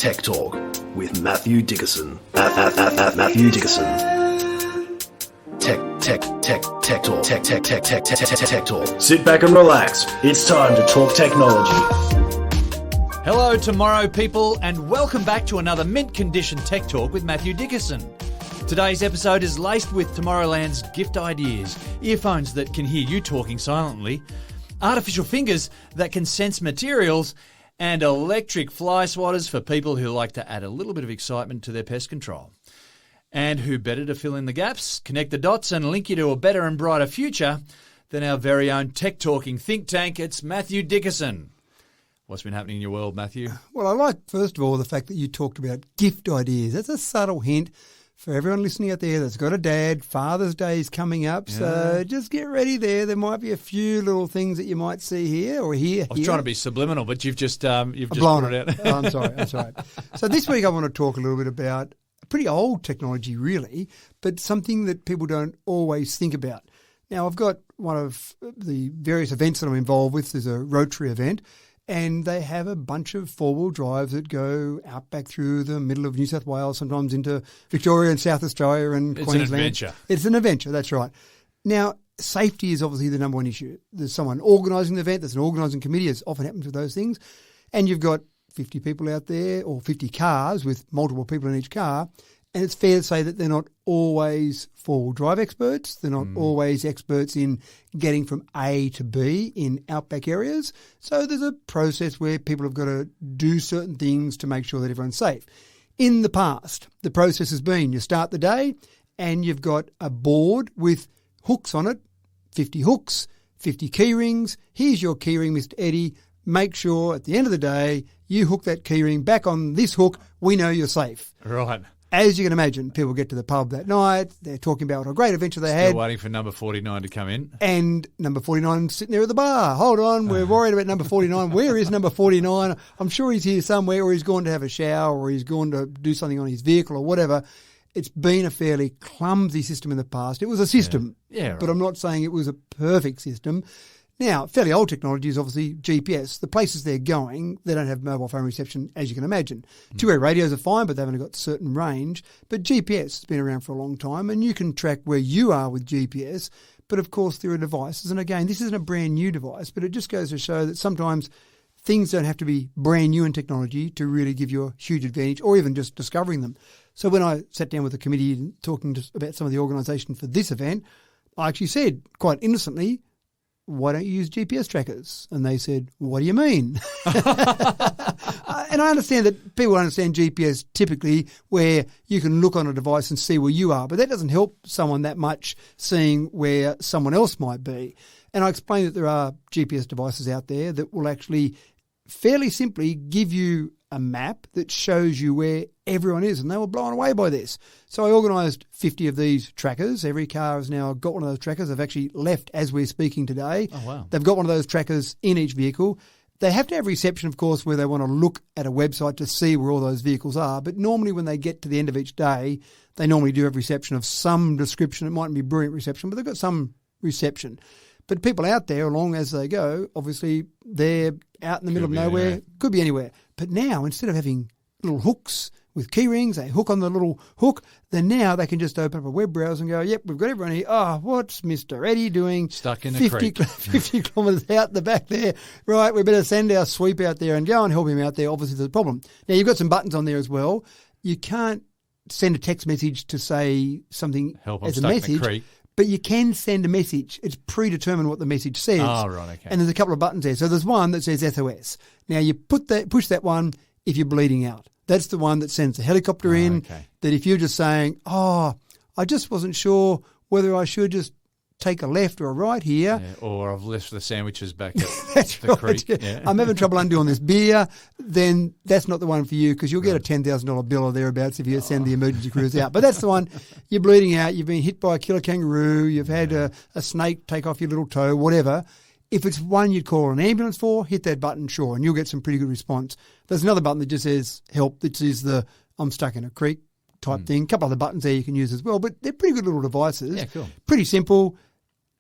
Tech Talk with Matthew Dickerson. Matthew Dickerson. Tech Talk. Sit back and relax. It's time to talk technology. Hello, tomorrow people, and welcome back to another mint condition Tech Talk with Matthew Dickerson. Today's episode is laced with Tomorrowland's gift ideas, earphones that can hear you talking silently, artificial fingers that can sense materials, and electric fly swatters for people who like to add a little bit of excitement to their pest control. And who better to fill in the gaps, connect the dots and link you to a better and brighter future than our very own tech-talking think tank. It's Matthew Dickerson. What's been happening in your world, Matthew? Well, I like, first of all, the fact that you talked about gift ideas. That's a subtle hint for everyone listening out there that's got a dad. Father's Day is coming up, so just get ready there. There might be a few little things that you might see here or here. I was trying to be subliminal, but you've just put it out. Oh, I'm sorry. So this week I want to talk a little bit about pretty old technology, really, but something that people don't always think about. Now, I've got one of the various events that I'm involved with. There's a Rotary event, and they have a bunch of four-wheel drives that go out back through the middle of New South Wales, sometimes into Victoria and South Australia and Queensland. It's an adventure. It's an adventure, that's right. Now, safety is obviously the number one issue. There's someone organising the event, there's an organising committee, as often happens with those things, and you've got 50 people out there or 50 cars with multiple people in each car, and it's fair to say that they're not always four-wheel drive experts. They're not always experts in getting from A to B in outback areas. So there's a process where people have got to do certain things to make sure that everyone's safe. In the past, the process has been you start the day and you've got a board with hooks on it, 50 hooks, 50 key rings. Here's your key ring, Mr. Eddie. Make sure at the end of the day you hook that key ring back on this hook. We know you're safe. Right. As you can imagine, people get to the pub that night. They're talking about what a great adventure they had. Still waiting for number 49 to come in. And number 49 sitting there at the bar. Hold on, we're worried about number 49. Where is number 49? I'm sure he's here somewhere, or he's gone to have a shower, or he's gone to do something on his vehicle or whatever. It's been a fairly clumsy system in the past. It was a system, Yeah, right. But I'm not saying it was a perfect system. Now, fairly old technology is obviously GPS. The places they're going, they don't have mobile phone reception, as you can imagine. Two-way radios are fine, but they've only got certain range. But GPS has been around for a long time, and you can track where you are with GPS. But, of course, there are devices. And, again, this isn't a brand-new device, but it just goes to show that sometimes things don't have to be brand new in technology to really give you a huge advantage, or even just discovering them. So when I sat down with the committee and talking about some of the organisation for this event, I actually said, quite innocently, why don't you use GPS trackers? And they said, what do you mean? And I understand that people understand GPS typically where you can look on a device and see where you are, but that doesn't help someone that much seeing where someone else might be. And I explained that there are GPS devices out there that will actually fairly simply give you a map that shows you where everyone is, and they were blown away by this. So I organised 50 of these trackers. Every car has now got one of those trackers. They've actually left as we're speaking today. Oh, wow. They've got one of those trackers in each vehicle. They have to have reception, of course, where they want to look at a website to see where all those vehicles are. But normally when they get to the end of each day, they normally do have reception of some description. It mightn't be brilliant reception, but they've got some reception. But people out there, along as they go, obviously they're out in the middle of nowhere. Anywhere. Could be anywhere. But now, instead of having little hooks with key rings, they hook on the little hook, then now they can just open up a web browser and go, yep, we've got everyone here. Oh, what's Mr. Eddie doing? Stuck in a creek. 50 kilometres out the back there. Right, we better send our sweep out there and go and help him out there. Obviously, there's a problem. Now, you've got some buttons on there as well. You can't send a text message to say something Help, as I'm a stuck in message. a creek. But you can send a message. It's predetermined what the message says. Oh, right, okay. And there's a couple of buttons there. So there's one that says SOS. Now you push that one if you're bleeding out. That's the one that sends the helicopter in. Okay. That if you're just saying, I just wasn't sure whether I should just take a left or a right here. Yeah, or I've left the sandwiches back at That's the right. creek. Yeah. Yeah. I'm having trouble undoing this beer. Then that's not the one for you because you'll get a $10,000 bill or thereabouts if you send the emergency crews out. But that's the one. You're bleeding out. You've been hit by a killer kangaroo. You've had a snake take off your little toe, whatever. If it's one you'd call an ambulance for, hit that button, sure, and you'll get some pretty good response. There's another button that just says help. This is the I'm stuck in a creek type thing. A couple other buttons there you can use as well, but they're pretty good little devices. Yeah, cool. Pretty simple.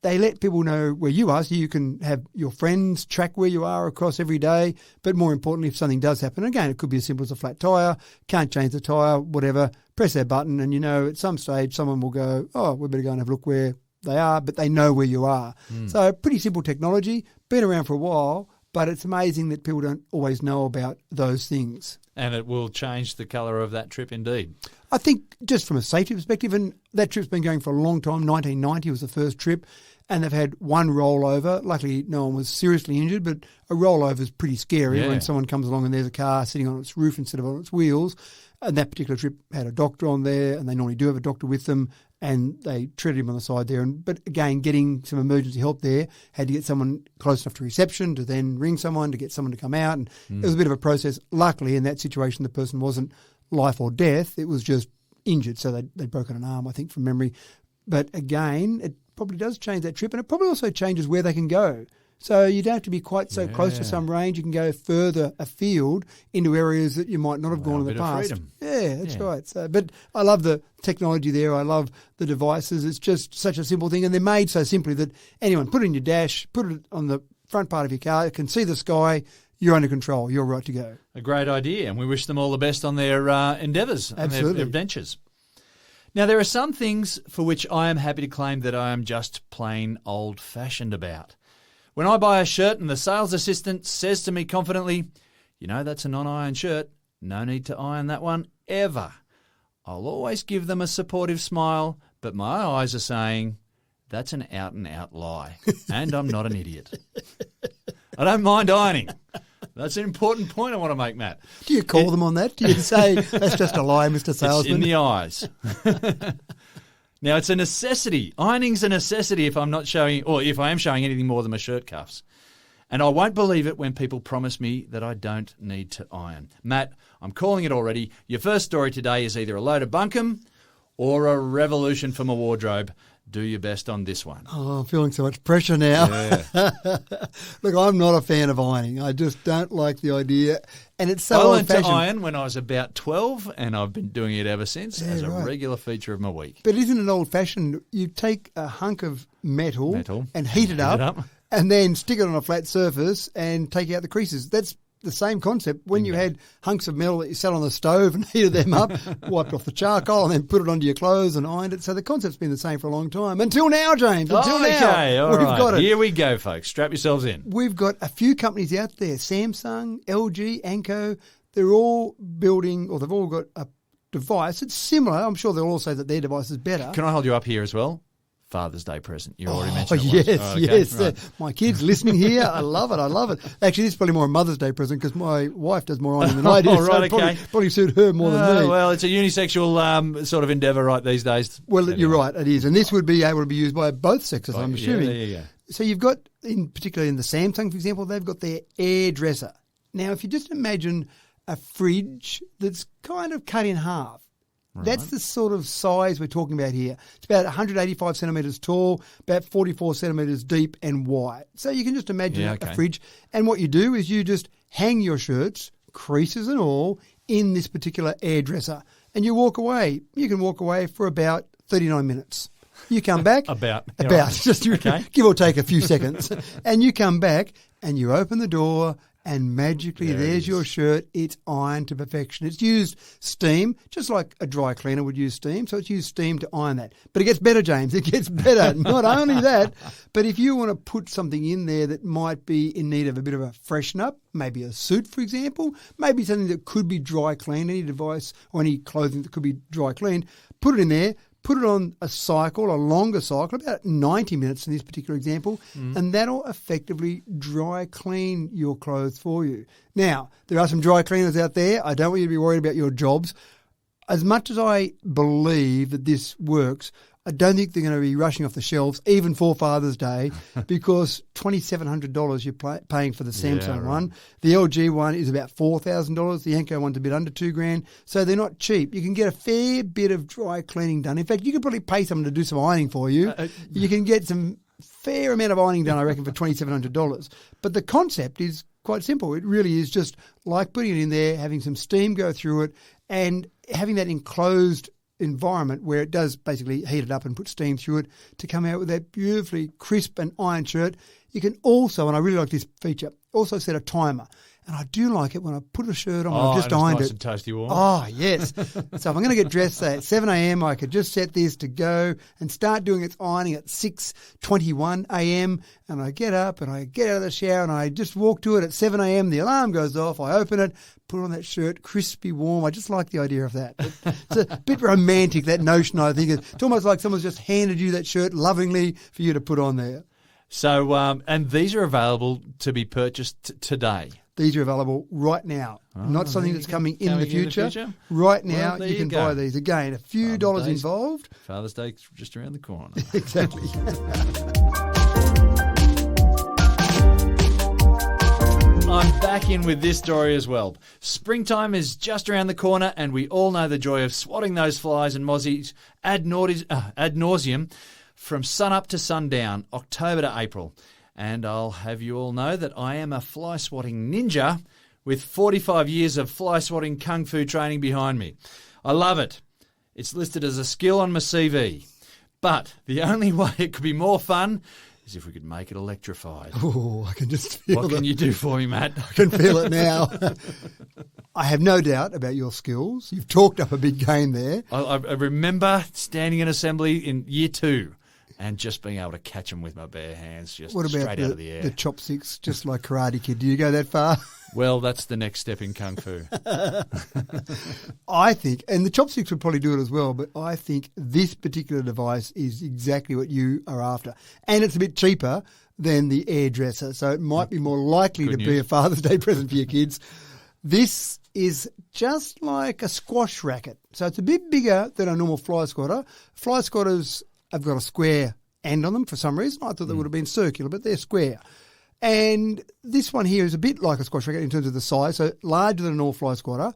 they let people know where you are, so you can have your friends track where you are across every day. But more importantly, if something does happen, again, it could be as simple as a flat tyre, can't change the tyre, whatever, press that button and at some stage someone will go, oh, we better go and have a look where they are, but they know where you are. So pretty simple technology, been around for a while, but it's amazing that people don't always know about those things. And it will change the colour of that trip indeed. I think just from a safety perspective, and that trip's been going for a long time, 1990 was the first trip, and they've had one rollover. Luckily, no one was seriously injured, but a rollover is pretty scary when someone comes along and there's a car sitting on its roof instead of on its wheels. And that particular trip had a doctor on there, and they normally do have a doctor with them, and they treated him on the side there. But again, getting some emergency help there, had to get someone close enough to reception to then ring someone to get someone to come out. And it was a bit of a process. Luckily, in that situation, the person wasn't life or death. It was just injured. So they'd broken an arm, I think, from memory. But again, it probably does change that trip, and it probably also changes where they can go. So you don't have to be quite so close to some range. You can go further afield into areas that you might not have gone in the past. Freedom. Yeah, that's right. So, but I love the technology there. I love the devices. It's just such a simple thing, and they're made so simply that anyone put it in your dash, put it on the front part of your car, you can see the sky. You're under control. You're right to go. A great idea, and we wish them all the best on their endeavours and their adventures. Now, there are some things for which I am happy to claim that I am just plain old-fashioned about. When I buy a shirt and the sales assistant says to me confidently, that's a non-iron shirt, no need to iron that one ever, I'll always give them a supportive smile, but my eyes are saying, that's an out-and-out lie, and I'm not an idiot. I don't mind ironing. That's an important point I want to make, Matt. Do you call them on that? Do you say, that's just a lie, Mr. Salesman? It's in the eyes. Now, it's a necessity. Ironing's a necessity if I'm not showing, or if I am showing anything more than my shirt cuffs. And I won't believe it when people promise me that I don't need to iron. Matt, I'm calling it already. Your first story today is either a load of bunkum or a revolution for my wardrobe. Do your best on this one. Oh, I'm feeling so much pressure now. Yeah. Look, I'm not a fan of ironing. I just don't like the idea. And it's so I learned to old-fashioned. iron when I was about 12, and I've been doing it ever since as a regular feature of my week. But isn't it old-fashioned? You take a hunk of metal and heat it up, and then stick it on a flat surface and take out the creases. That's the same concept. When you had hunks of metal that you sat on the stove and heated them up, wiped off the charcoal and then put it onto your clothes and ironed it. So the concept's been the same for a long time. Until now, James. Until now. Okay, all right. Got it. Here we go, folks. Strap yourselves in. We've got a few companies out there, Samsung, LG, Anko. They're all building, or they've all got a device. It's similar. I'm sure they'll all say that their device is better. Can I hold you up here as well? Father's Day present. You already mentioned it. Yes, once. Yes. Right. My kids listening here, I love it. I love it. Actually, this is probably more a Mother's Day present because my wife does more ironing than I do. Right, so probably suit her more than me. Well, it's a unisexual sort of endeavour right these days. Well, anyway. You're right. It is. And this would be able to be used by both sexes, I'm assuming. Yeah, there you go. So you've got, particularly in the Samsung, for example, they've got their air dresser. Now, if you just imagine a fridge that's kind of cut in half, right. That's the sort of size we're talking about here. It's about 185 centimetres tall, about 44 centimetres deep and wide. So you can just imagine a fridge. And what you do is you just hang your shirts, creases and all, in this particular air dresser. And you walk away. You can walk away for about 39 minutes. You come back. About. Just give or take a few seconds. And you come back and you open the door and magically there's your shirt. It's ironed to perfection. It's used steam, just like a dry cleaner would use steam. So it's used steam to iron that. But it gets better, James. It gets better. Not only that, but if you want to put something in there that might be in need of a bit of a freshen up, maybe a suit, for example, maybe something that could be dry cleaned, any device or any clothing that could be dry cleaned, put it in there. Put it on a cycle, a longer cycle, about 90 minutes in this particular example, and that'll effectively dry clean your clothes for you. Now, there are some dry cleaners out there. I don't want you to be worried about your jobs. As much as I believe that this works, I don't think they're going to be rushing off the shelves, even for Father's Day, because $2,700 you're paying for the Samsung one. The LG one is about $4,000. The Anko one's a bit under $2,000. So they're not cheap. You can get a fair bit of dry cleaning done. In fact, you could probably pay someone to do some ironing for you. You can get some fair amount of ironing done, I reckon, for $2,700. But the concept is quite simple. It really is just like putting it in there, having some steam go through it, and having that enclosed environment where it does basically heat it up and put steam through it to come out with that beautifully crisp and iron shirt. You can also, and I really like this feature, also set a timer. And I do like it when I put a shirt on, I've just ironed nice it. And toasty warm. Oh, yes. So if I'm going to get dressed, say, at 7 a.m., I could just set this to go and start doing its ironing at 6:21 a.m. And I get up and I get out of the shower and I just walk to it at 7 a.m. The alarm goes off. I open it, put on that shirt, crispy warm. I just like the idea of that. It's a bit romantic, that notion, I think. It's almost like someone's just handed you that shirt lovingly for you to put on there. So, and these are available to be purchased today. These are available right now. Not something that's coming in the future. Right now, Well, you can buy these. Again, a few dollars involved. Father's Day just around the corner. Exactly. I'm back in with this story as well. Springtime is just around the corner, and we all know the joy of swatting those flies and mozzies ad nauseum from sun up to sundown, October to April. And I'll have you all know that I am a fly swatting ninja with 45 years of fly swatting kung fu training behind me. I love it. It's listed as a skill on my CV. But the only way it could be more fun is if we could make it electrified. Oh, I can just feel What can you do for me, Matt? I can feel it now. I have no doubt about your skills. You've talked up a big game there. I remember standing in assembly in year 2 and just being able to catch them with my bare hands, just What about straight out of the air. the chopsticks, just like Karate Kid? Do you go that far? Well, that's the next step in kung fu. I think, and the chopsticks would probably do it as well, but I think this particular device is exactly what you are after. And it's a bit cheaper than the hairdresser, so it might be more likely to be a Father's Day present for your kids. This is just like a squash racket. So it's a bit bigger than a normal fly swatter. Fly swatters have got a square end on them for some reason. I thought they would have been circular, but they're square. And this one here is a bit like a squash racket in terms of the size, so larger than an all fly swatter.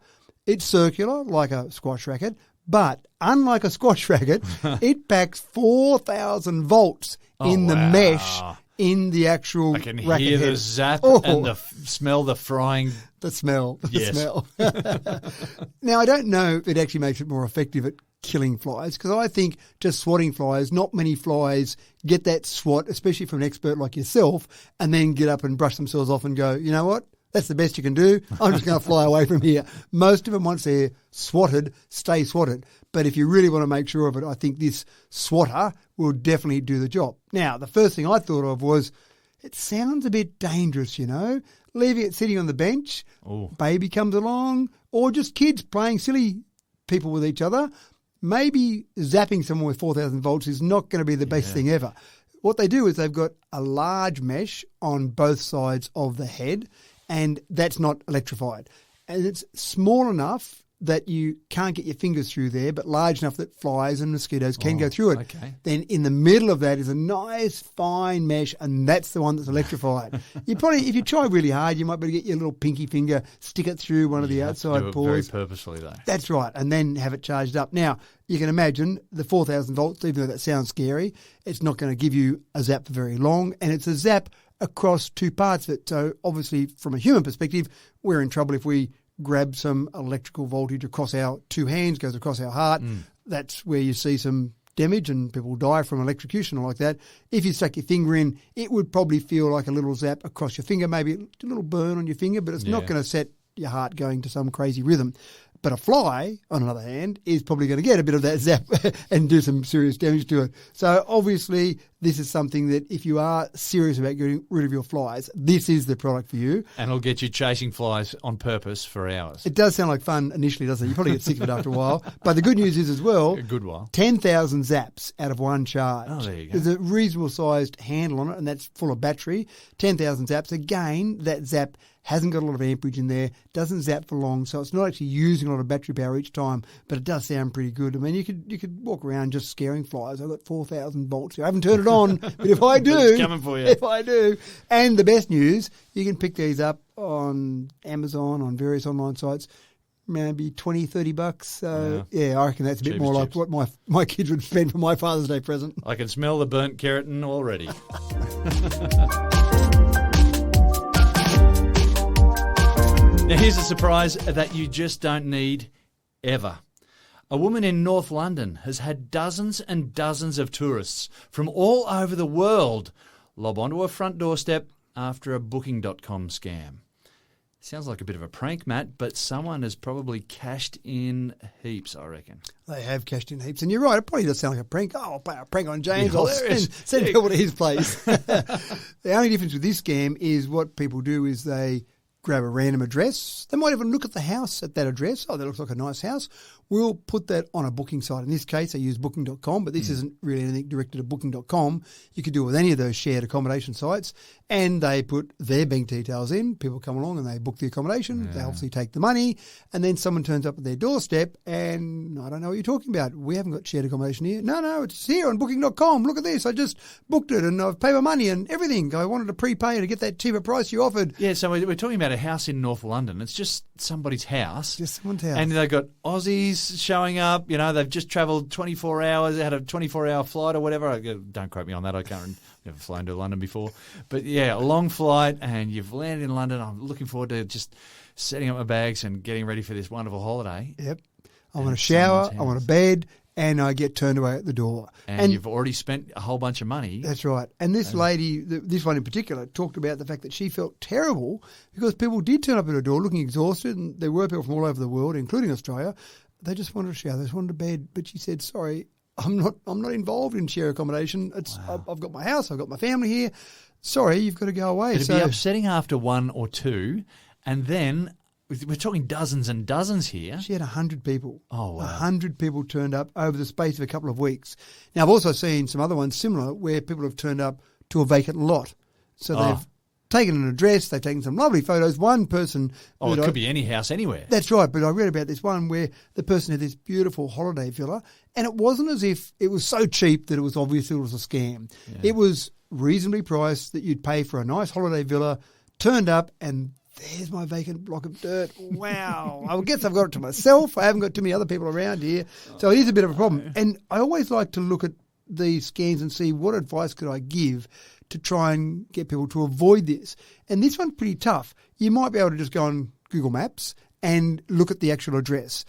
It's circular like a squash racket, but unlike a squash racket, it packs 4,000 volts in the mesh in the actual racket. I can hear head. the zap and smell the frying. The smell. Yes. The smell. Now, I don't know if it actually makes it more effective at killing flies, because I think just swatting flies, not many flies get that swat, especially from an expert like yourself, and then get up and brush themselves off and go, you know what? That's the best you can do. I'm just going to fly away from here. Most of them, once they're swatted, stay swatted. But if you really want to make sure of it, I think this swatter will definitely do the job. Now, the first thing I thought of was, it sounds a bit dangerous, you know, leaving it sitting on the bench, baby comes along, or just kids playing silly people with each other. Maybe zapping someone with 4,000 volts is not going to be the best thing ever. What they do is they've got a large mesh on both sides of the head, and that's not electrified. And it's small enough that you can't get your fingers through there, but large enough that flies and mosquitoes can go through it. Okay. Then in the middle of that is a nice fine mesh, and that's the one that's electrified. You probably, if you try really hard, you might be able to get your little pinky finger, stick it through one of the outside pores. Very purposefully, though. That's right, and then have it charged up. Now, you can imagine the 4,000 volts, even though that sounds scary, it's not going to give you a zap for very long, and it's a zap across two parts of it. So obviously, from a human perspective, we're in trouble if we grab some electrical voltage across our two hands, goes across our heart. That's where you see some damage and people die from electrocution or like that. If you stuck your finger in, it would probably feel like a little zap across your finger, maybe a little burn on your finger, but it's not going to set your heart going to some crazy rhythm. But a fly, on the other hand, is probably going to get a bit of that zap and do some serious damage to it. So obviously, this is something that if you are serious about getting rid of your flies, this is the product for you. And it'll get you chasing flies on purpose for hours. It does sound like fun initially, doesn't it? You probably get sick of it after a while. But the good news is as well, A good while. 10,000 zaps out of one charge. Oh, there you go. There's a reasonable sized handle on it, and that's full of battery. 10,000 zaps. Again, that zap hasn't got a lot of amperage in there, doesn't zap for long, so it's not actually using a lot of battery power each time, but it does sound pretty good. I mean, you could walk around just scaring flies. I've got 4,000 volts here. I haven't turned it on, but if I do, It's coming for you. If I do. And the best news, you can pick these up on Amazon, on various online sites, maybe $20-30. So, yeah, I reckon that's a bit Cheap more as like chips. what my kids would spend for my Father's Day present. I can smell the burnt keratin already. Now, here's a surprise that you just don't need ever. A woman in North London has had dozens and dozens of tourists from all over the world lob onto her front doorstep after a Booking.com scam. Sounds like a bit of a prank, Matt, but someone has probably cashed in heaps, I reckon. They have cashed in heaps. And you're right, it probably does sound like a prank. Oh, I'll play a prank on James. Yeah, I'll hilarious. send people to his place. The only difference with this scam is what people do is they grab a random address. They might even look at the house at that address. Oh, that looks like a nice house. We'll put that on a booking site. In this case, I use Booking.com, but this isn't really anything directed at Booking.com. You could do it with any of those shared accommodation sites, and they put their bank details in. People come along and they book the accommodation. They obviously take the money, and then someone turns up at their doorstep, and I don't know what you're talking about. We haven't got shared accommodation here. No, it's here on Booking.com. Look at this. I just booked it, and I've paid my money and everything. I wanted to prepay to get that cheaper price you offered. Yeah, so we're talking about a house in North London. It's just somebody's house. Just someone's house. And they've got Aussies showing up. You know, they've just travelled 24 hours, had a 24-hour flight or whatever. Don't quote me on that. I can't. Never flown to London before. But, yeah, a long flight, and you've landed in London. I'm looking forward to just setting up my bags and getting ready for this wonderful holiday. Yep. I want a shower, I want a bed, and I get turned away at the door. And you've already spent a whole bunch of money. That's right. And this lady, this one in particular, talked about the fact that she felt terrible because people did turn up at her door looking exhausted, and there were people from all over the world, including Australia. They just wanted a shower, they just wanted a bed. But she said, sorry, I'm not involved in share accommodation. I've got my house, I've got my family here. Sorry, you've got to go away. It'd be upsetting after one or two, and then we're talking dozens and dozens here. She had 100 people. Oh, wow. 100 people turned up over the space of a couple of weeks. Now, I've also seen some other ones similar where people have turned up to a vacant lot. So they've taken an address, they've taken some lovely photos. One person... Oh, it could be any house anywhere. That's right, but I read about this one where the person had this beautiful holiday villa, and it wasn't as if it was so cheap that it was obvious it was a scam. Yeah. It was reasonably priced that you'd pay for a nice holiday villa, turned up, and there's my vacant block of dirt. Wow. I guess I've got it to myself. I haven't got too many other people around here. So it is a bit of a problem. And I always like to look at these scams and see what advice could I give to try and get people to avoid this. And this one's pretty tough. You might be able to just go on Google Maps and look at the actual address.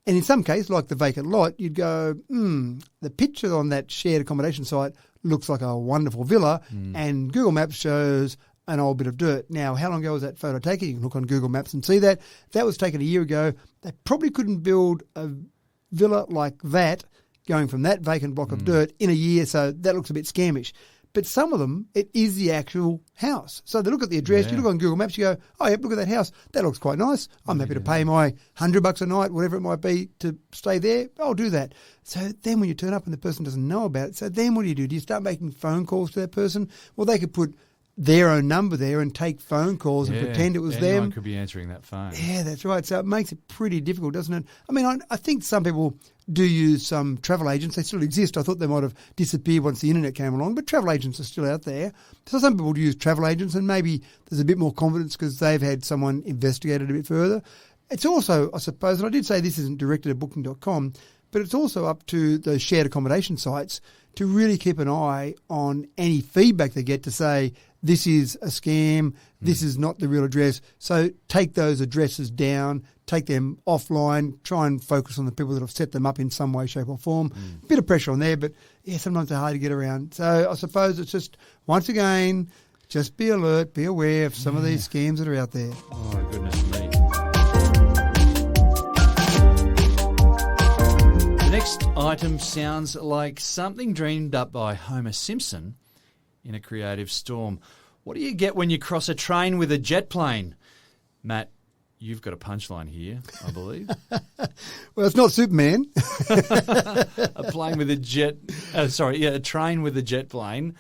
And in some case, like the vacant lot, you'd go, the picture on that shared accommodation site looks like a wonderful villa, and Google Maps shows an old bit of dirt. Now, how long ago was that photo taken? You can look on Google Maps and see that. That was taken a year ago. They probably couldn't build a villa like that, going from that vacant block of dirt in a year, so that looks a bit scamish. But some of them, it is the actual house. So they look at the address, you look on Google Maps, you go, oh, yep, look at that house. That looks quite nice. I'm happy to pay my $100 a night, whatever it might be, to stay there. I'll do that. So then when you turn up and the person doesn't know about it, so then what do? Do you start making phone calls to that person? Well, they could put their own number there and take phone calls and pretend it was them. Anyone could be answering that phone. Yeah, that's right. So it makes it pretty difficult, doesn't it? I mean, I think some people do use some travel agents. They still exist. I thought they might have disappeared once the internet came along, but travel agents are still out there. So some people use travel agents, and maybe there's a bit more confidence because they've had someone investigate it a bit further. It's also, I suppose, and I did say this isn't directed at Booking.com, but it's also up to those shared accommodation sites to really keep an eye on any feedback they get to say, this is a scam, this is not the real address. So take those addresses down, take them offline, try and focus on the people that have set them up in some way, shape or form. Bit of pressure on there, but yeah, sometimes they're hard to get around. So I suppose it's just, once again, just be alert, be aware of some of these scams that are out there. Oh, goodness me. The next item sounds like something dreamed up by Homer Simpson in a creative storm. What do you get when you cross a train with a jet plane? Matt, you've got a punchline here, I believe. Well, it's not Superman. A plane with a jet... a train with a jet plane.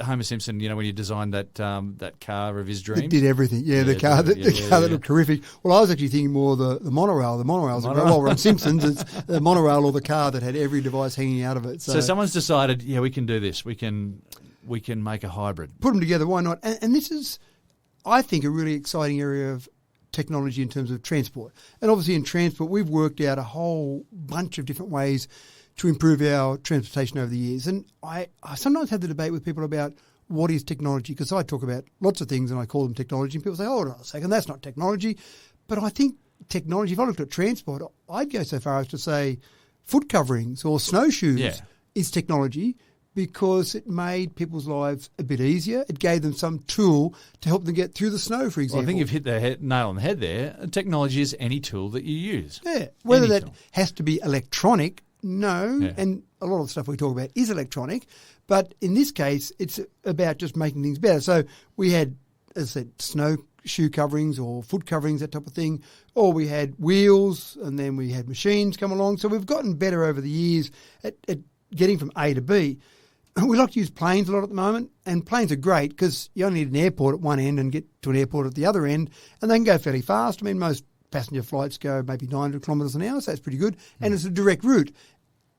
Homer Simpson, you know, when you designed that car of his dreams. It did everything. The car that looked terrific. Well, I was actually thinking more the monorail. The monorail's well, we're on Simpsons. It's the monorail or the car that had every device hanging out of it. So someone's decided, we can do this. We can make a hybrid. Put them together, why not? And this is, I think, a really exciting area of technology in terms of transport. And obviously in transport, we've worked out a whole bunch of different ways to improve our transportation over the years. And I sometimes have the debate with people about what is technology, because I talk about lots of things and I call them technology, and people say, hold on a second, that's not technology. But I think technology, if I looked at transport, I'd go so far as to say foot coverings or snowshoes is technology, because it made people's lives a bit easier. It gave them some tool to help them get through the snow, for example. Well, I think you've hit the nail on the head there. Technology is any tool that you use. Yeah. Whether Any that tool. has to be electronic, no. Yeah. And a lot of the stuff we talk about is electronic. But in this case, it's about just making things better. So we had, as I said, snowshoe coverings or foot coverings, that type of thing. Or we had wheels, and then we had machines come along. So we've gotten better over the years at getting from A to B. We like to use planes a lot at the moment, and planes are great because you only need an airport at one end and get to an airport at the other end, and they can go fairly fast. I mean, most passenger flights go maybe 900 kilometres an hour, so that's pretty good, and it's a direct route.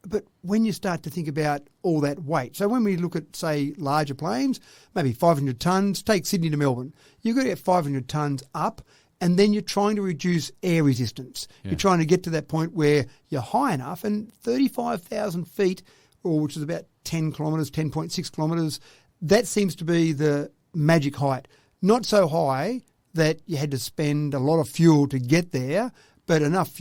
But when you start to think about all that weight, so when we look at, say, larger planes, maybe 500 tonnes, take Sydney to Melbourne, you've got to get 500 tonnes up, and then you're trying to reduce air resistance. Yeah. You're trying to get to that point where you're high enough, and 35,000 feet, or which is about 10 kilometres, 10.6 kilometres, that seems to be the magic height. Not so high that you had to spend a lot of fuel to get there, but enough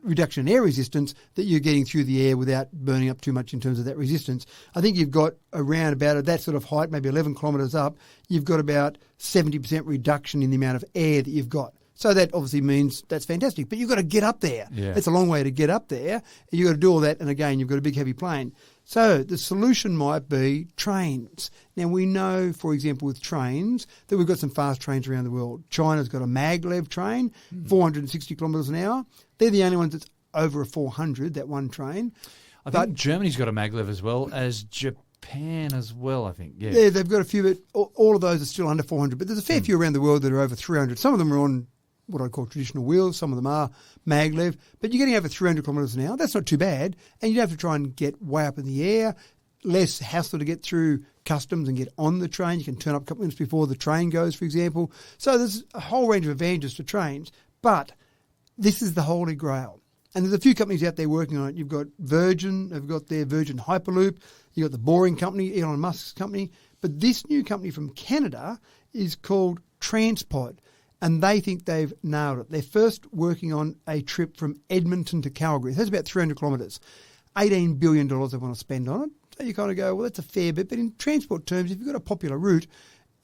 reduction in air resistance that you're getting through the air without burning up too much in terms of that resistance. I think you've got around about at that sort of height, maybe 11 kilometres up, you've got about 70% reduction in the amount of air that you've got. So that obviously means that's fantastic. But you've got to get up there. Yeah. It's a long way to get up there. You've got to do all that. And again, you've got a big, heavy plane. So the solution might be trains. Now, we know, for example, with trains, that we've got some fast trains around the world. China's got a maglev train, 460 kilometres an hour. They're the only ones that's over a 400, that one train. I think Germany's got a maglev as well as Japan as well, I think. Yeah, they've got a few, but all of those are still under 400. But there's a fair few around the world that are over 300. Some of them are on what I call traditional wheels. Some of them are maglev. But you're getting over 300 kilometres an hour. That's not too bad. And you don't have to try and get way up in the air. Less hassle to get through customs and get on the train. You can turn up a couple minutes before the train goes, for example. So there's a whole range of advantages to trains. But this is the holy grail. And there's a few companies out there working on it. You've got Virgin. They've got their Virgin Hyperloop. You've got the Boring Company, Elon Musk's company. But this new company from Canada is called Transpod. And they think they've nailed it. They're first working on a trip from Edmonton to Calgary. That's about 300 kilometres. $18 billion they want to spend on it. So you kind of go, well, that's a fair bit. But in transport terms, if you've got a popular route,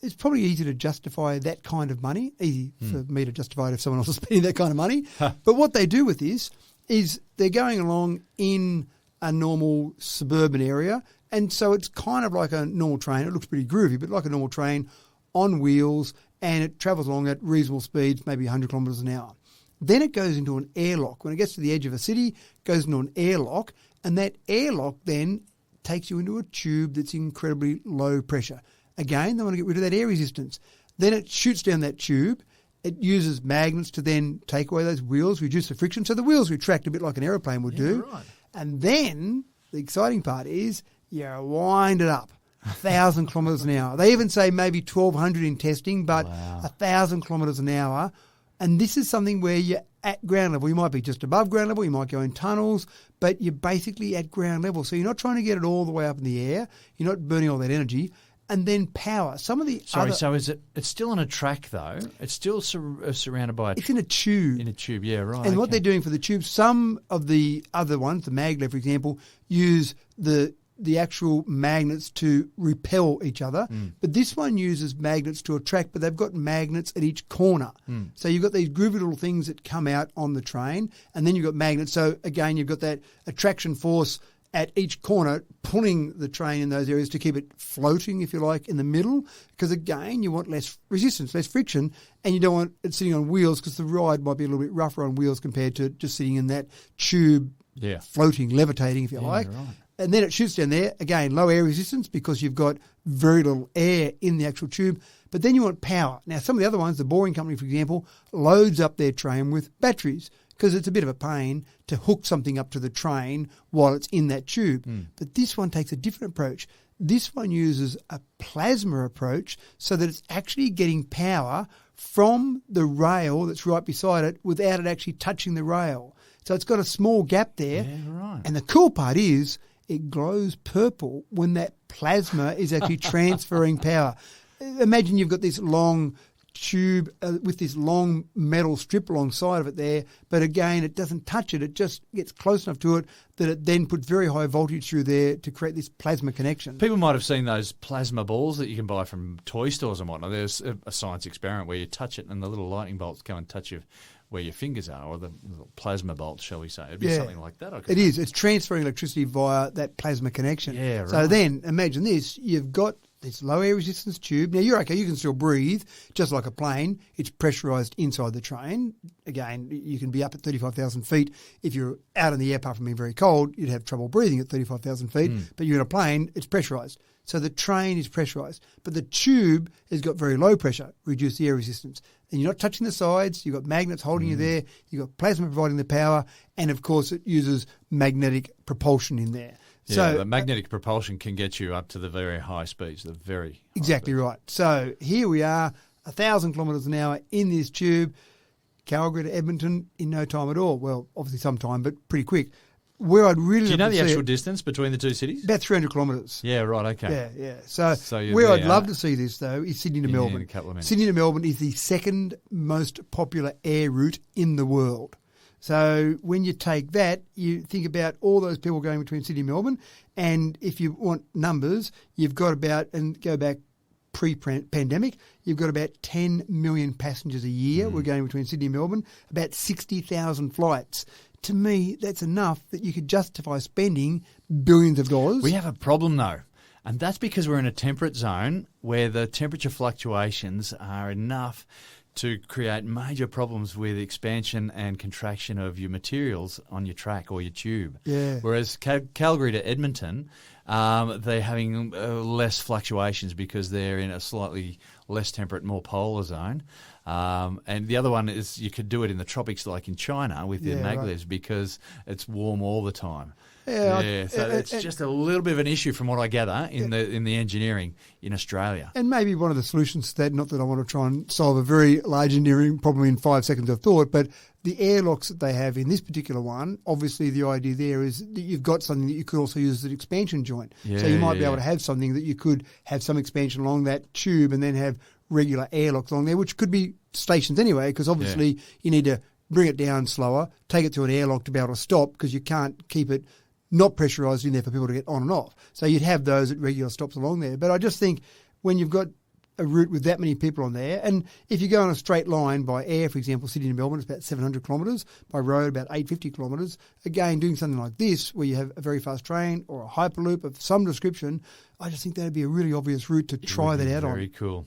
it's probably easy to justify that kind of money. Easy for me to justify it if someone else is spending that kind of money. But what they do with this is they're going along in a normal suburban area. And so it's kind of like a normal train. It looks pretty groovy, but like a normal train on wheels, and it travels along at reasonable speeds, maybe 100 kilometres an hour. Then it goes into an airlock. When it gets to the edge of a city, it goes into an airlock, and that airlock then takes you into a tube that's incredibly low pressure. Again, they want to get rid of that air resistance. Then it shoots down that tube. It uses magnets to then take away those wheels, reduce the friction. So the wheels retract a bit like an aeroplane would do. Right. And then the exciting part is you wind it up. 1,000 kilometres an hour. They even say maybe 1,200 in testing, but 1,000 kilometres an hour. And this is something where you're at ground level. You might be just above ground level. You might go in tunnels, but you're basically at ground level. So you're not trying to get it all the way up in the air. You're not burning all that energy. And then power. Some of the so is it? It's still on a track though. It's still surrounded by. It's in a tube. In a tube, yeah, right. And what they're doing for the tube, some of the other ones, the maglev, for example, use the actual magnets to repel each other. But this one uses magnets to attract, but they've got magnets at each corner. So you've got these groovy little things that come out on the train, and then you've got magnets. So again, you've got that attraction force at each corner pulling the train in those areas to keep it floating, if you like, in the middle. Because again, you want less resistance, less friction, and you don't want it sitting on wheels because the ride might be a little bit rougher on wheels compared to just sitting in that tube, floating, levitating, if you like. Right. And then it shoots down there. Again, low air resistance because you've got very little air in the actual tube. But then you want power. Now, some of the other ones, the Boring Company, for example, loads up their train with batteries because it's a bit of a pain to hook something up to the train while it's in that tube. But this one takes a different approach. This one uses a plasma approach so that it's actually getting power from the rail that's right beside it without it actually touching the rail. So it's got a small gap there. Yeah, right. And the cool part is it glows purple when that plasma is actually transferring power. Imagine you've got this long tube with this long metal strip alongside of it there, but again, it doesn't touch it. It just gets close enough to it that it then puts very high voltage through there to create this plasma connection. People might have seen those plasma balls that you can buy from toy stores and whatnot. There's a science experiment where you touch it and the little lightning bolts come and touch you where your fingers are, or the little plasma bolts, shall we say. It'd be something like that. It is. It's transferring electricity via that plasma connection. Yeah, right. So then, imagine this. You've got this low air resistance tube. Now, you're okay. You can still breathe, just like a plane. It's pressurised inside the train. Again, you can be up at 35,000 feet. If you're out in the air, apart from being very cold, you'd have trouble breathing at 35,000 feet. But you're in a plane, it's pressurised. So the train is pressurised. But the tube has got very low pressure, reduce the air resistance. And you're not touching the sides. You've got magnets holding you there. You've got plasma providing the power. And, of course, it uses magnetic propulsion in there. Yeah, so the magnetic propulsion can get you up to the very high speeds, Exactly right. So here we are, 1,000 kilometres an hour in this tube, Calgary to Edmonton in no time at all. Well, obviously some time, but pretty quick. Where I'd really Do you love know to the see actual it, distance between the two cities? about 300 kilometres. Yeah, right, okay. Yeah. So you're where there, I'd love to see this, though, is Sydney to in Melbourne. a couple of minutes. Sydney to Melbourne is the second most popular air route in the world. So when you take that, you think about all those people going between Sydney and Melbourne, and if you want numbers, you've got about, and go back pre-pandemic, you've got about 10 million passengers a year were going between Sydney and Melbourne, about 60,000 flights. To me, that's enough that you could justify spending billions of dollars. We have a problem, though, and that's because we're in a temperate zone where the temperature fluctuations are enough to create major problems with expansion and contraction of your materials on your track or your tube. Yeah. Whereas Calgary to Edmonton, they're having less fluctuations because they're in a slightly less temperate, more polar zone. And the other one is you could do it in the tropics like in China with the maglevs because it's warm all the time. Yeah, so it's just a little bit of an issue from what I gather in the engineering in Australia. And maybe one of the solutions to that, not that I want to try and solve a very large engineering problem in 5 seconds of thought, but the airlocks that they have in this particular one, obviously the idea there is that you've got something that you could also use as an expansion joint. So you might be able to have something that you could have some expansion along that tube and then have regular airlocks along there, which could be stations anyway, because obviously you need to bring it down slower, take it to an airlock to be able to stop, because you can't keep it not pressurised in there for people to get on and off. So you'd have those at regular stops along there. But I just think when you've got a route with that many people on there, and if you go on a straight line by air, for example, Sydney to Melbourne, it's about 700 kilometres, by road about 850 kilometres. Again, doing something like this where you have a very fast train or a hyperloop of some description, I just think that'd be a really obvious route to try that out on. Very cool.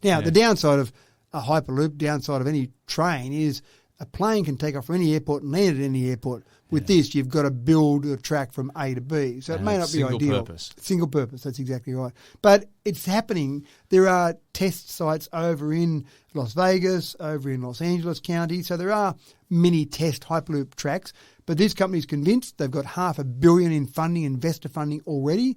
Now, the downside of a hyperloop, downside of any train is a plane can take off from any airport and land at any airport. With this, you've got to build a track from A to B. So it may not be ideal. Single purpose, that's exactly right. But it's happening. There are test sites over in Las Vegas, over in Los Angeles County. So there are mini test Hyperloop tracks. But this company's convinced they've got $500 million in funding, investor funding already.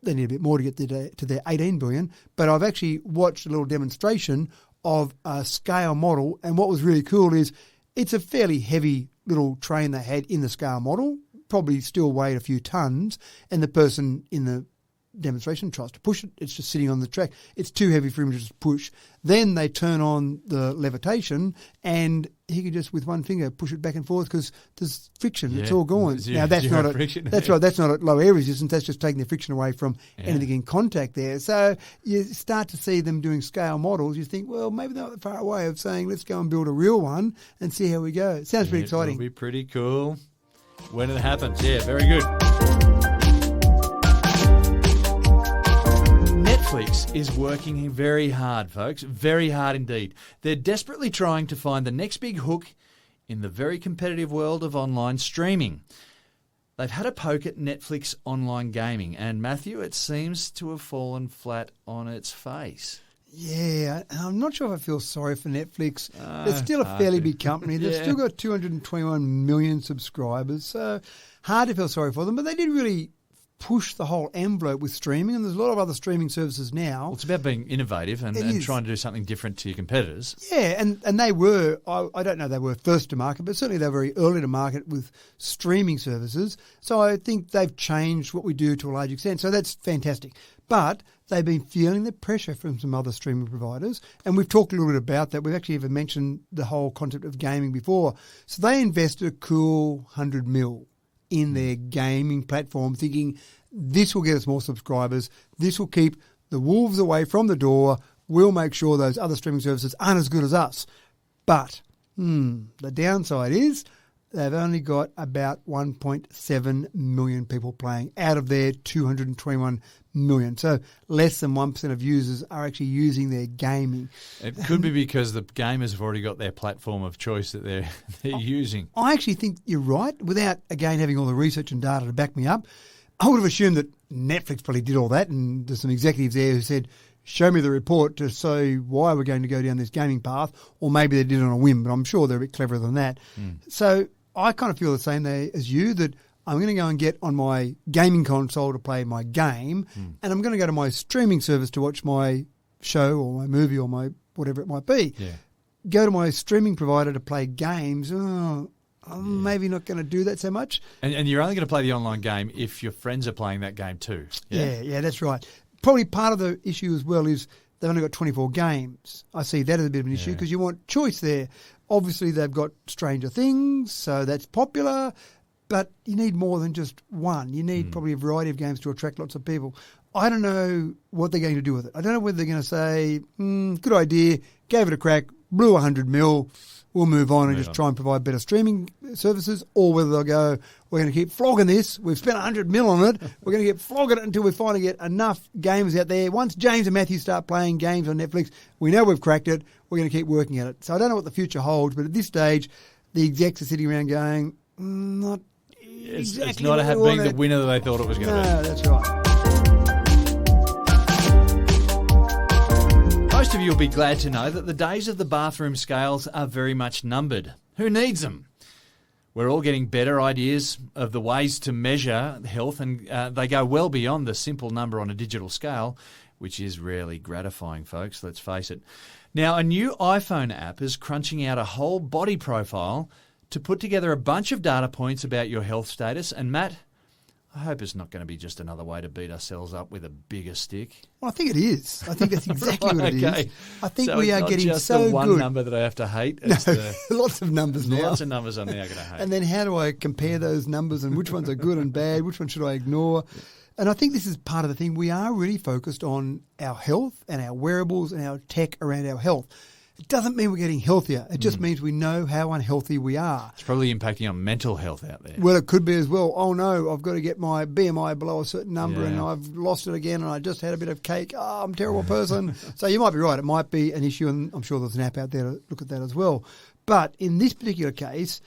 They need a bit more to get to their $18 billion. But I've actually watched a little demonstration of a scale model. And what was really cool is it's a fairly heavy little train they had in the scale model, probably still weighed a few tons, and the person in the demonstration tries to push it. It's just sitting on the track. It's too heavy for him to just push. Then they turn on the levitation, and he can just, with one finger, push it back and forth because there's friction. It's all going. Now, that's not that's right. That's not at low air resistance. That's just taking the friction away from anything in contact there. So you start to see them doing scale models. You think, well, maybe they're not that far away of saying, let's go and build a real one and see how we go. It sounds pretty exciting. It'll be pretty cool when it happens. Yeah, very good. Netflix is working very hard, folks, very hard indeed. They're desperately trying to find the next big hook in the very competitive world of online streaming. They've had a poke at Netflix online gaming, and Matthew, it seems to have fallen flat on its face. Yeah, I'm not sure if I feel sorry for Netflix. They're still a fairly big company. They've still got 221 million subscribers, so hard to feel sorry for them. But they did really push the whole envelope with streaming, and there's a lot of other streaming services now. Well, it's about being innovative and trying to do something different to your competitors. Yeah, and they were, I don't know they were first to market, but certainly they were very early to market with streaming services. So I think they've changed what we do to a large extent. So that's fantastic. But they've been feeling the pressure from some other streaming providers, and we've talked a little bit about that. We've actually even mentioned the whole concept of gaming before. So they invested a cool 100 mil in their gaming platform, thinking this will get us more subscribers, this will keep the wolves away from the door, we'll make sure those other streaming services aren't as good as us. But the downside is they've only got about 1.7 million people playing out of their 221 million. So less than 1% of users are actually using their gaming. It could be because the gamers have already got their platform of choice that they're using. I actually think you're right. Without, again, having all the research and data to back me up, I would have assumed that Netflix probably did all that, and there's some executives there who said, show me the report to say why we're going to go down this gaming path, or maybe they did it on a whim, but I'm sure they're a bit cleverer than that. So I kind of feel the same way as you, that I'm going to go and get on my gaming console to play my game, and I'm going to go to my streaming service to watch my show or my movie or my whatever it might be. Yeah. Go to my streaming provider to play games. I'm maybe not going to do that so much. And you're only going to play the online game if your friends are playing that game too. Yeah, that's right. Probably part of the issue as well is they've only got 24 games. I see that as a bit of an issue because you want choice there. Obviously, they've got Stranger Things, so that's popular, but you need more than just one. You need probably a variety of games to attract lots of people. I don't know what they're going to do with it. I don't know whether they're going to say, good idea, gave it a crack, blew 100 mil, we'll move on and just try and provide better streaming services, or whether they'll go, we're going to keep flogging this. We've spent 100 mil on it. We're going to get flogging it until we finally get enough games out there. Once James and Matthew start playing games on Netflix, we know we've cracked it. We're going to keep working at it. So I don't know what the future holds, but at this stage, the execs are sitting around going, not exactly it's not being the winner that they thought it was going to be. No, that's right. Most of you will be glad to know that the days of the bathroom scales are very much numbered. Who needs them? We're all getting better ideas of the ways to measure health, and they go well beyond the simple number on a digital scale, which is rarely gratifying, folks, let's face it. Now, a new iPhone app is crunching out a whole body profile to put together a bunch of data points about your health status. And Matt, I hope it's not going to be just another way to beat ourselves up with a bigger stick. Well, I think it is. I think that's exactly what it is. I think so we are not getting just so the one good. number that I have to hate. No, It's lots of numbers now. Lots of numbers I'm now going to hate. And then how do I compare those numbers and which ones are good and bad? Which one should I ignore? And I think this is part of the thing. We are really focused on our health and our wearables and our tech around our health. It doesn't mean we're getting healthier. It just means we know how unhealthy we are. It's probably impacting on mental health out there. Well, it could be as well. Oh, no, I've got to get my BMI below a certain number and I've lost it again and I just had a bit of cake. Oh, I'm a terrible person. So you might be right. It might be an issue, and I'm sure there's an app out there to look at that as well. But in this particular case,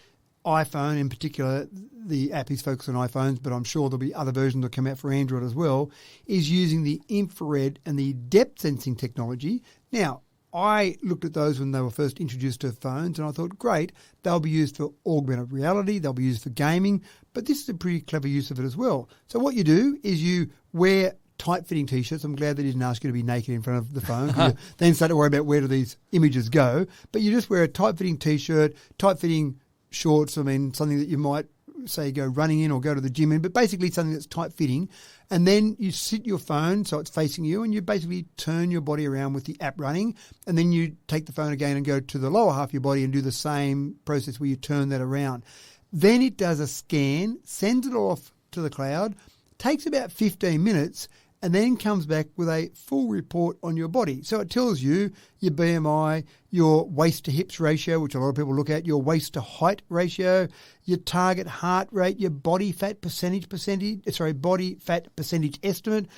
iPhone in particular, the app is focused on iPhones, but I'm sure there'll be other versions that come out for Android as well, is using the infrared and the depth sensing technology. Now, I looked at those when they were first introduced to phones and I thought, great, they'll be used for augmented reality, they'll be used for gaming, but this is a pretty clever use of it as well. So what you do is you wear tight-fitting T-shirts. I'm glad they didn't ask you to be naked in front of the phone. You then start to worry about where do these images go. But you just wear a tight-fitting T-shirt, tight-fitting shorts, something that you might, say, go running in or go to the gym in, but basically something that's tight-fitting. And then you sit your phone so it's facing you and you basically turn your body around with the app running, and then you take the phone again and go to the lower half of your body and do the same process where you turn that around. Then it does a scan, sends it off to the cloud, takes about 15 minutes, and then comes back with a full report on your body. So it tells you your BMI, your waist to hips ratio, which a lot of people look at, your waist to height ratio, your target heart rate, your body fat percentage estimate,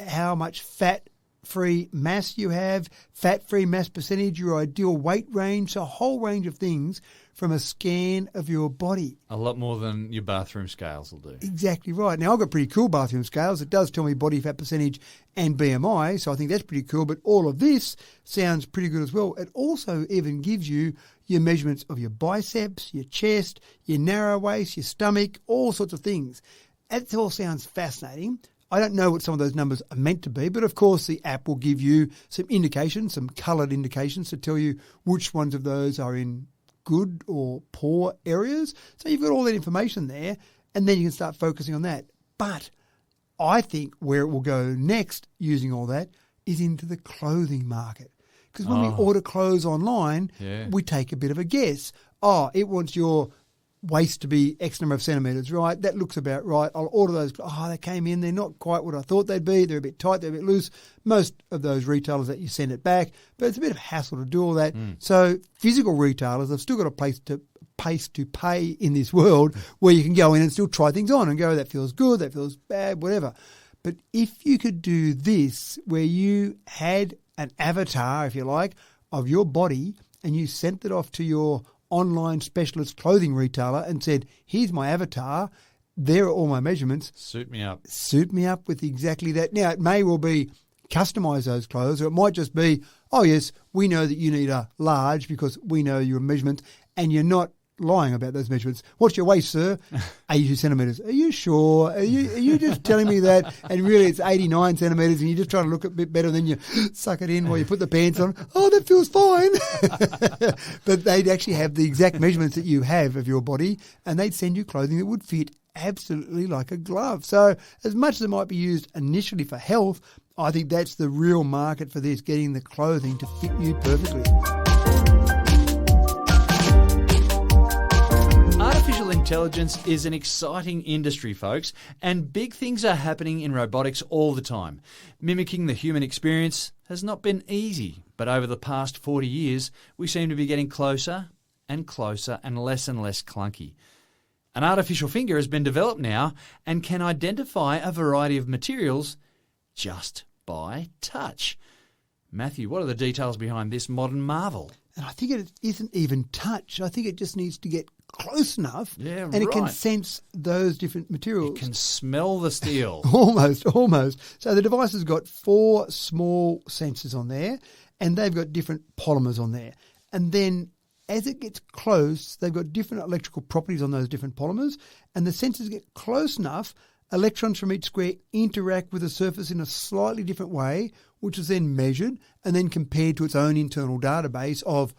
how much fat-free mass you have, fat-free mass percentage, your ideal weight range, so a whole range of things from a scan of your body. A lot more than your bathroom scales will do. Exactly right. Now, I've got pretty cool bathroom scales. It does tell me body fat percentage and BMI, so I think that's pretty cool. But all of this sounds pretty good as well. It also even gives you your measurements of your biceps, your chest, your narrow waist, your stomach, all sorts of things. That all sounds fascinating. I don't know what some of those numbers are meant to be, but of course the app will give you some indications, some coloured indications to tell you which ones of those are in good or poor areas. So you've got all that information there, and then you can start focusing on that. But I think where it will go next using all that is into the clothing market. Because when we order clothes online, we take a bit of a guess. Oh, it wants your waist to be X number of centimetres, right? That looks about right. I'll order those. Oh, they came in. They're not quite what I thought they'd be. They're a bit tight. They're a bit loose. Most of those retailers that you send it back, but it's a bit of hassle to do all that. So physical retailers have still got a place to pay in this world where you can go in and still try things on and go, that feels good, that feels bad, whatever. But if you could do this where you had an avatar, if you like, of your body and you sent it off to your online specialist clothing retailer and said, here's my avatar, there are all my measurements. Suit me up. Suit me up with exactly that. Now, it may well be customise those clothes, or it might just be, oh, yes, we know that you need a large because we know your measurements and you're not lying about those measurements. What's your waist, sir? 82 centimetres. Are you sure? Are you just telling me that? And really it's 89 centimetres and you're just trying to look a bit better than you suck it in while you put the pants on. Oh, that feels fine. But they'd actually have the exact measurements that you have of your body and they'd send you clothing that would fit absolutely like a glove. So as much as it might be used initially for health, I think that's the real market for this, getting the clothing to fit you perfectly. Artificial intelligence is an exciting industry, folks, and big things are happening in robotics all the time. Mimicking the human experience has not been easy, but over the past 40 years, we seem to be getting closer and closer and less clunky. An artificial finger has been developed now and can identify a variety of materials just by touch. Matthew, what are the details behind this modern marvel? And I think it isn't even touch. I think it just needs to get close enough and right. It can sense those different materials. It can smell the steel. Almost. So the device has got 4 small sensors on there and they've got different polymers on there. And then as it gets close, they've got different electrical properties on those different polymers and the sensors get close enough, electrons from each square interact with the surface in a slightly different way, which is then measured and then compared to its own internal database of,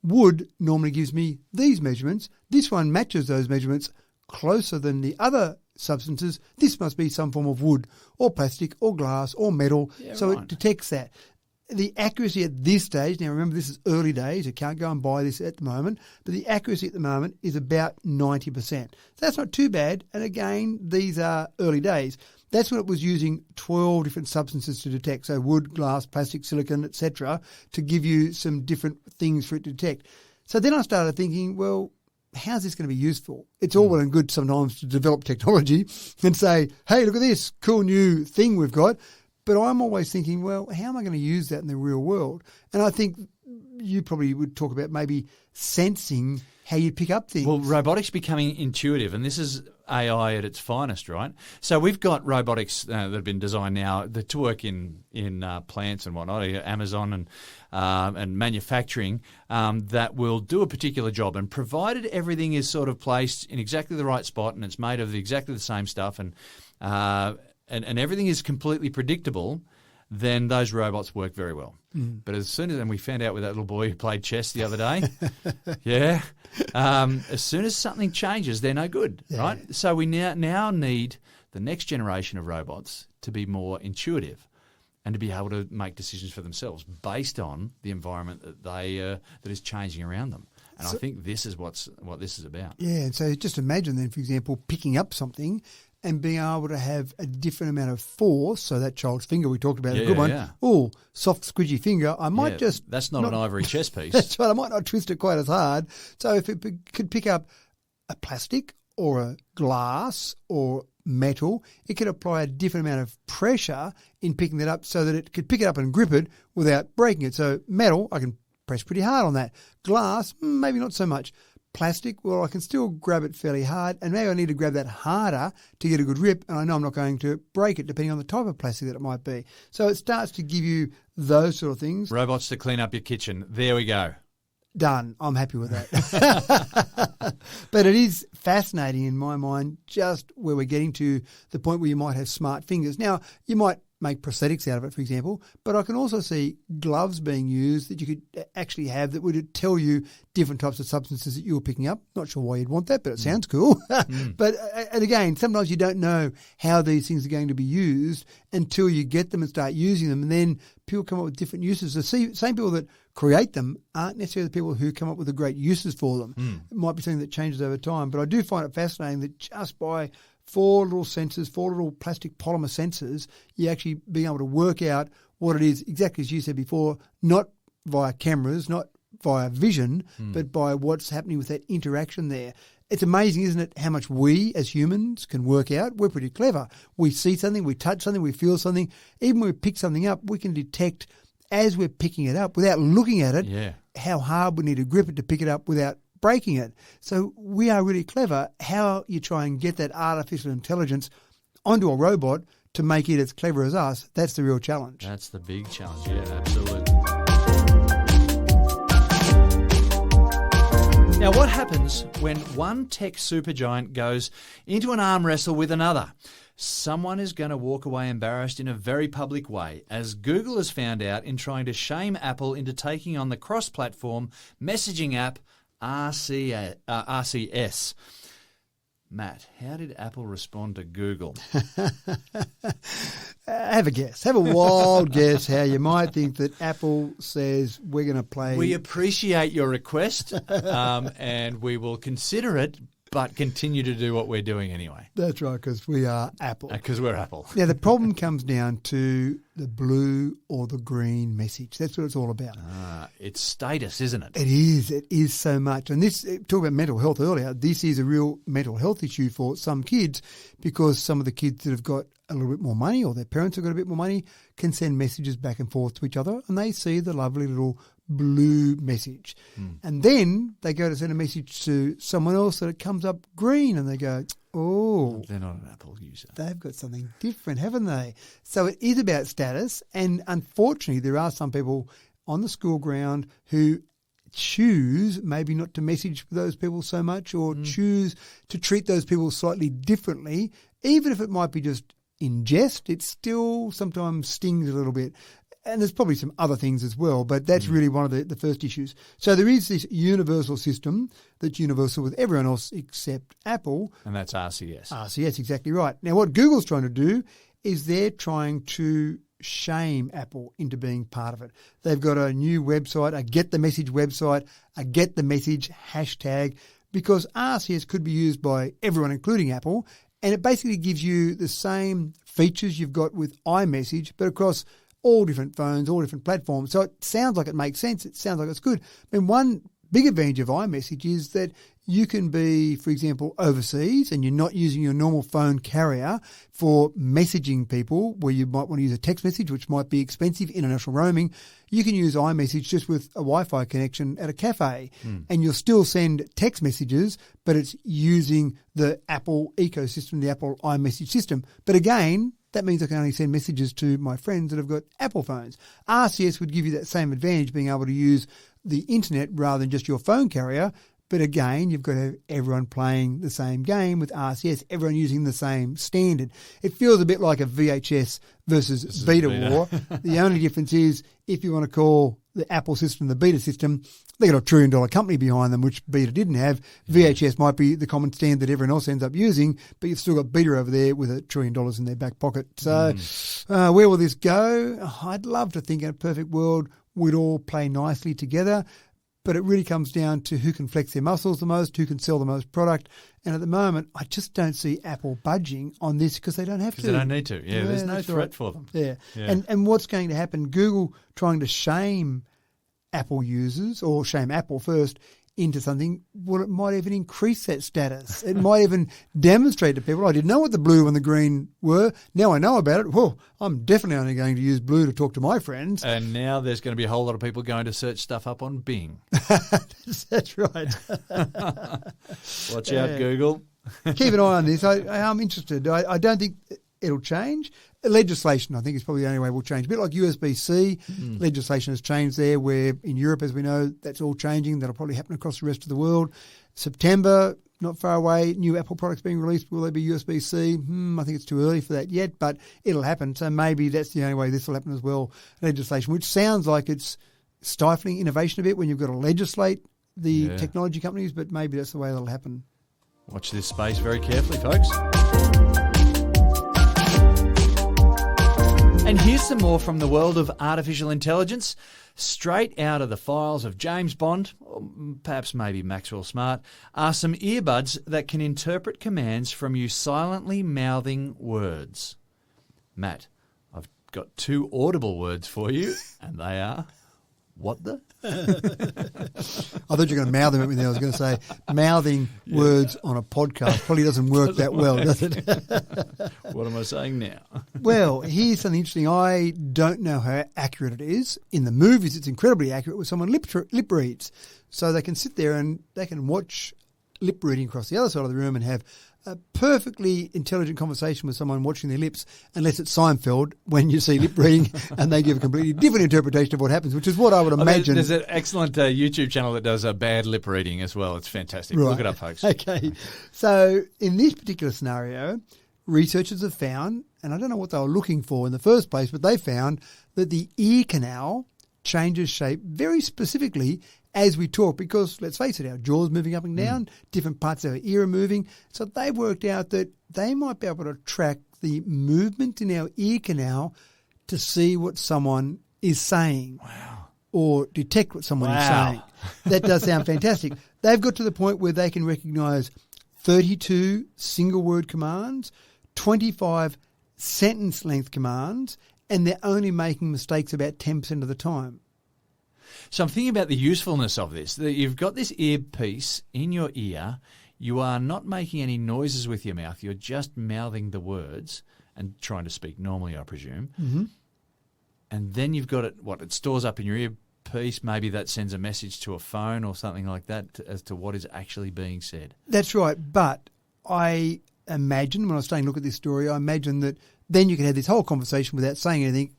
wood normally gives me these measurements. This one matches those measurements closer than the other substances. This must be some form of wood or plastic or glass or metal. It detects that. The accuracy at this stage, now remember this is early days, you can't go and buy this at the moment, but the accuracy at the moment is about 90%. So that's not too bad, and again, these are early days. That's when it was using 12 different substances to detect, so wood, glass, plastic, silicon, etc., to give you some different things for it to detect. So then I started thinking, well, how's this going to be useful? It's all well and good sometimes to develop technology and say, hey, look at this cool new thing we've got. But I'm always thinking, well, how am I going to use that in the real world? And I think you probably would talk about maybe sensing how you pick up things. Well, robotics becoming intuitive, and this is AI at its finest, right? So we've got robotics that have been designed now to work in plants and whatnot, Amazon and manufacturing, that will do a particular job. And provided everything is sort of placed in exactly the right spot and it's made of exactly the same stuff and everything is completely predictable, then those robots work very well. But as soon as, and we found out with that little boy who played chess the other day, as soon as something changes, they're no good, right? So we now need the next generation of robots to be more intuitive and to be able to make decisions for themselves based on the environment that is changing around them. And I think this is what this is about. Yeah, and so just imagine then, for example, picking up something and being able to have a different amount of force. So that child's finger we talked about, a good one. Yeah. Oh, soft, squidgy finger. I might just... That's not an ivory chess piece. That's right. I might not twist it quite as hard. So if it could pick up a plastic or a glass or metal, it could apply a different amount of pressure in picking that up so that it could pick it up and grip it without breaking it. So metal, I can press pretty hard on that. Glass, maybe not so much. Plastic, well, I can still grab it fairly hard, and maybe I need to grab that harder to get a good grip, and I know I'm not going to break it depending on the type of plastic that it might be. So it starts to give you those sort of things. Robots to clean up your kitchen. There we go. Done. I'm happy with that. But it is fascinating in my mind just where we're getting to the point where you might have smart fingers. Now, you might make prosthetics out of it, for example. But I can also see gloves being used that you could actually have that would tell you different types of substances that you're picking up. Not sure why you'd want that, but it sounds cool. But and again, sometimes you don't know how these things are going to be used until you get them and start using them. And then people come up with different uses. The same people that create them aren't necessarily the people who come up with the great uses for them. It might be something that changes over time. But I do find it fascinating that just by 4 little sensors, 4 little plastic polymer sensors, you actually being able to work out what it is, exactly as you said before, not via cameras, not via vision, but by what's happening with that interaction there. It's amazing, isn't it, how much we as humans can work out. We're pretty clever. We see something, we touch something, we feel something. Even when we pick something up, we can detect as we're picking it up without looking at it how hard we need to grip it to pick it up without breaking it. So we are really clever. How you try and get that artificial intelligence onto a robot to make it as clever as us, that's the real challenge. That's the big challenge, yeah, absolutely. Now, what happens when one tech supergiant goes into an arm wrestle with another? Someone is going to walk away embarrassed in a very public way, as Google has found out in trying to shame Apple into taking on the cross-platform messaging app RCS. Matt, how did Apple respond to Google? Have a guess. Have a wild guess how you might think that Apple says we're going to play. We appreciate your request and we will consider it, but continue to do what we're doing anyway. That's right, because we are Apple. Because we're Apple. Now, the problem comes down to the blue or the green message. That's what it's all about. It's status, isn't it? It is. It is so much. And this, talk about mental health earlier, this is a real mental health issue for some kids because some of the kids that have got a little bit more money or their parents have got a bit more money can send messages back and forth to each other and they see the lovely little blue message. And then they go to send a message to someone else that it comes up green and they go, oh, they're not an Apple user. They've got something different, haven't they? So it is about status. And unfortunately, there are some people on the school ground who choose maybe not to message those people so much or choose to treat those people slightly differently, even if it might be just in jest, it still sometimes stings a little bit. And there's probably some other things as well, but that's really one of the first issues. So there is this universal system that's universal with everyone else except Apple. And that's RCS. RCS, exactly right. Now, what Google's trying to do is they're trying to shame Apple into being part of it. They've got a new website, a Get the Message website, a Get the Message hashtag, because RCS could be used by everyone, including Apple, and it basically gives you the same features you've got with iMessage, but across all different phones, all different platforms. So it sounds like it makes sense. It sounds like it's good. I mean, one big advantage of iMessage is that you can be, for example, overseas and you're not using your normal phone carrier for messaging people where you might want to use a text message, which might be expensive, international roaming. You can use iMessage just with a Wi-Fi connection at a cafe and you'll still send text messages, but it's using the Apple ecosystem, the Apple iMessage system. But again, that means I can only send messages to my friends that have got Apple phones. RCS would give you that same advantage, being able to use the internet rather than just your phone carrier. But again, you've got to have everyone playing the same game with RCS, everyone using the same standard. It feels a bit like a VHS versus beta war. The only difference is if you want to call the Apple system the beta system, they got $1 trillion company behind them, which beta didn't have. VHS might be the common standard that everyone else ends up using, but you've still got beta over there with $1 trillion in their back pocket. So where will this go? I'd love to think in a perfect world we'd all play nicely together. But it really comes down to who can flex their muscles the most, who can sell the most product. And at the moment, I just don't see Apple budging on this because they don't have to. Because they don't need to. Yeah, there's no threat for them. Yeah. And what's going to happen, Google trying to shame Apple users or shame Apple first into something, well, it might even increase that status. It might even demonstrate to people, I didn't know what the blue and the green were. Now I know about it. Well, I'm definitely only going to use blue to talk to my friends. And now there's going to be a whole lot of people going to search stuff up on Bing. That's right. Watch out, Google. Keep an eye on this. I'm interested. I don't think it'll change. Legislation, I think, is probably the only way we'll change. A bit like USB-C, legislation has changed there, where in Europe, as we know, that's all changing. That'll probably happen across the rest of the world. September, not far away. New Apple products being released. Will they be USB-C? I think it's too early for that yet, but it'll happen. So maybe that's the only way this will happen as well. Legislation, which sounds like it's stifling innovation a bit when you've got to legislate the technology companies, but maybe that's the way that'll happen. Watch this space very carefully, folks. And here's some more from the world of artificial intelligence, straight out of the files of James Bond, or perhaps maybe Maxwell Smart, are some earbuds that can interpret commands from you silently mouthing words. Matt, I've got 2 audible words for you, and they are, what the? I thought you were going to mouth them at me there. I was going to say mouthing words on a podcast probably doesn't work that well, does it? What am I saying now? Well, here's something interesting. I don't know how accurate it is. In the movies, it's incredibly accurate when someone lip reads. So they can sit there and they can watch lip reading across the other side of the room and have a perfectly intelligent conversation with someone watching their lips, unless it's Seinfeld when you see lip reading and they give a completely different interpretation of what happens, which is what I would imagine. There's an excellent YouTube channel that does a bad lip reading as well. It's fantastic. Right. Look it up, folks. Okay. So in this particular scenario, researchers have found, and I don't know what they were looking for in the first place, but they found that the ear canal changes shape very specifically as we talk, because let's face it, our jaw's moving up and down, different parts of our ear are moving. So they worked out that they might be able to track the movement in our ear canal to see what someone is saying. Wow. Or detect what someone is saying. That does sound fantastic. They've got to the point where they can recognise 32 single-word commands, 25 sentence-length commands, and they're only making mistakes about 10% of the time. So I'm thinking about the usefulness of this, that you've got this earpiece in your ear, you are not making any noises with your mouth, you're just mouthing the words and trying to speak normally, I presume. Mm-hmm. And then you've got it, it stores up in your earpiece, maybe that sends a message to a phone or something like that as to what is actually being said. That's right, but I imagine, when I was starting to look at this story, I imagine that then you can have this whole conversation without saying anything,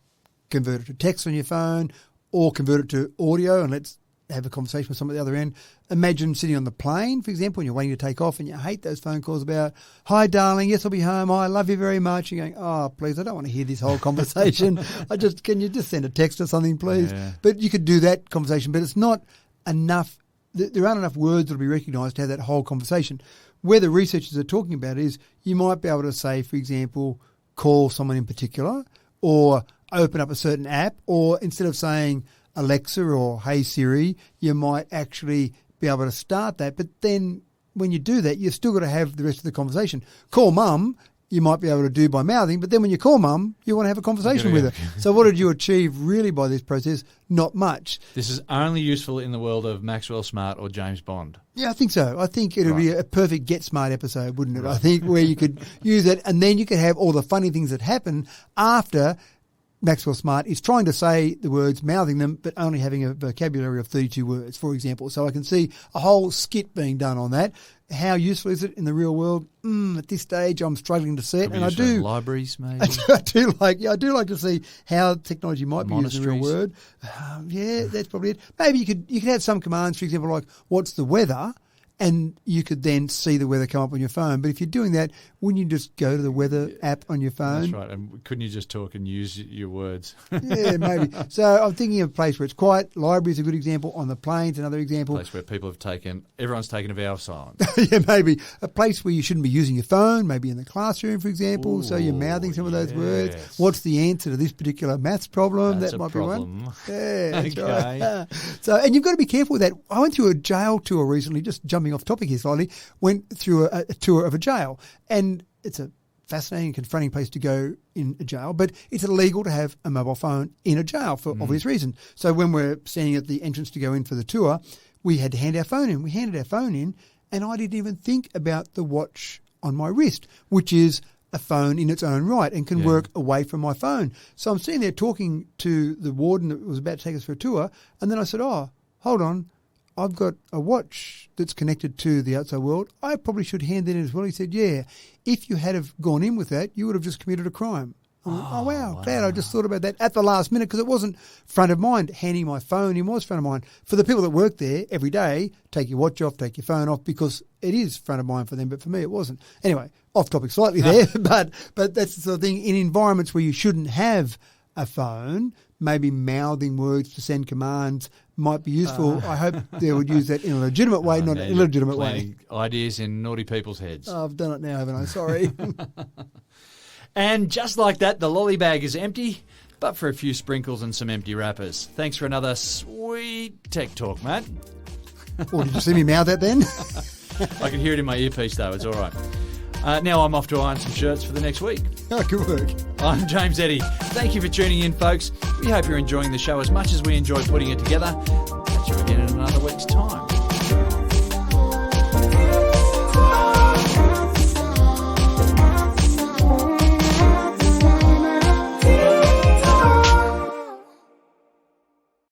convert it to text on your phone, or convert it to audio and let's have a conversation with someone at the other end. Imagine sitting on the plane, for example, and you're waiting to take off and you hate those phone calls about, hi, darling, yes, I'll be home. I love you very much. You're going, oh, please, I don't want to hear this whole conversation. Can you just send a text or something, please? Yeah. But you could do that conversation, but it's not enough. There aren't enough words that will be recognised to have that whole conversation. Where the researchers are talking about is you might be able to say, for example, call someone in particular or open up a certain app, or instead of saying Alexa or Hey Siri, you might actually be able to start that. But then when you do that, you've still got to have the rest of the conversation. Call mum, you might be able to do by mouthing, but then when you call mum, you want to have a conversation with her. So what did you achieve really by this process? Not much. This is only useful in the world of Maxwell Smart or James Bond. Yeah, I think so. I think it would be a perfect Get Smart episode, wouldn't it? Right. I think where you could use it, and then you could have all the funny things that happen after Maxwell Smart is trying to say the words, mouthing them, but only having a vocabulary of 32 words, for example. So I can see a whole skit being done on that. How useful is it in the real world? At this stage, I'm struggling to see it. And I do libraries, maybe. I do like to see how technology might be used in the real world. Yeah, that's probably it. Maybe you could have some commands, for example, like what's the weather? And you could then see the weather come up on your phone. But if you're doing that, wouldn't you just go to the weather app on your phone? That's right. And couldn't you just talk and use your words? Yeah, maybe. So I'm thinking of a place where it's quiet. Library is a good example. On the plane's another example. A place where everyone's taken a vow of silence. Yeah, maybe. A place where you shouldn't be using your phone, maybe in the classroom, for example. Ooh, so you're mouthing some of those words. What's the answer to this particular maths problem? That's that might problem. Be one. Yeah, that's okay. Right. So, and you've got to be careful with that. I went through a jail tour recently, just jumping off topic here slightly, went through a tour of a jail, and it's a fascinating and confronting place to go in a jail, but it's illegal to have a mobile phone in a jail for obvious reasons. So when we're standing at the entrance to go in for the tour, we had to hand our phone in. We handed our phone in, and I didn't even think about the watch on my wrist, which is a phone in its own right and can work away from my phone. So I'm sitting there talking to the warden that was about to take us for a tour, and then I said, oh, hold on, I've got a watch that's connected to the outside world. I probably should hand that in as well. He said, yeah, if you had have gone in with that, you would have just committed a crime. I went, oh, wow, glad I just thought about that at the last minute because it wasn't front of mind. Handing my phone in was front of mind. For the people that work there every day, take your watch off, take your phone off because it is front of mind for them, but for me it wasn't. Anyway, off topic slightly there, but that's the sort of thing in environments where you shouldn't have a phone, maybe mouthing words to send commands might be useful. I hope they would use that in a legitimate way, not an illegitimate way. Ideas in naughty people's heads. Oh, I've done it now, haven't I? Sorry. And just like that, the lolly bag is empty, but for a few sprinkles and some empty wrappers. Thanks for another sweet tech talk, Matt. Or did you see me mouth that then? I can hear it in my earpiece, though. It's all right. Now I'm off to iron some shirts for the next week. Oh, good work. I'm James Eddy. Thank you for tuning in, folks. We hope you're enjoying the show as much as we enjoy putting it together. Catch you again in another week's time.